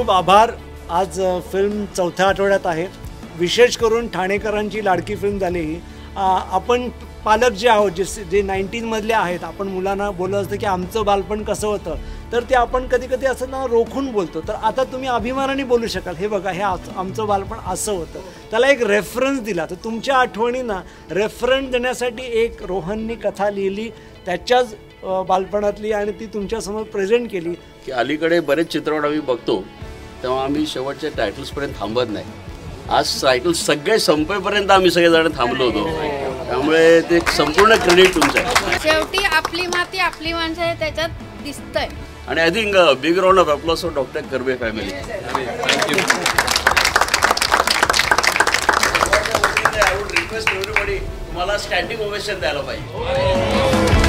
खूप आभार। आज फिल्म चौथ्या आठवड्यात आहे। विशेष करून ठाणेकरांची लाडकी फिल्म झाली ही। आपण पालक जे आहोत जे 19 मधले आहेत, आपण मुलांना बोलत असतं की आमचं बालपण कसं होतं, तर ते आपण कधी कधी असं ना रोखून बोलतो। तर आता तुम्ही अभिमानाने बोलू शकाल, हे बघा हे आमचं बालपण असं होतं। त्याला एक रेफरन्स दिला, तर तुमच्या आठवणींना रेफरन्स देण्यासाठी एक रोहननी कथा लिहिली त्याच्याच बालपणातली आणि ती तुमच्यासमोर प्रेझेंट केली। की अलीकडे बरेच चित्रपट आम्ही बघतो तेव्हा आम्ही शेवटच्या टायटल्सपर्यंत थांबत नाही। आज टायटल सगळे संपेपर्यंत आम्ही सगळेजण थांबलो होतो, त्यामुळे ते संपूर्ण क्रेडिट तुमचं आहे। शेवटी आपली माती आपली माणसं आहे त्याच्यात दिसतंय। आणि I think big round of applause for doctor Karve family. Thank you. I would request everybody तुम्हाला स्टँडिंग ओवेशन द्यायला पाहिजे।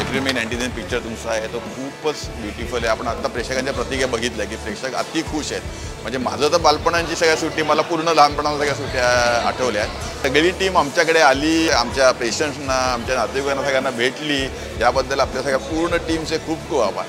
एप्रिल 99 पिक्चर तुमचा आहे तो खूपच ब्युटिफुल आहे। आपण आता प्रेक्षकांच्या प्रतिक्रिया बघितल्या की प्रेक्षक अति खुश आहेत। म्हणजे माझं तर बालपणाची सगळ्या सुट्टी मला पूर्ण लहानपणाच्या सगळ्या सुट्ट्या आठवल्या। सगळी टीम आमच्याकडे आली, आमच्या पेशंट्सना आमच्या नातेवाईकांना सगळ्यांना भेटली, याबद्दल आपल्या सगळ्या पूर्ण टीमचे खूप खूप आभार।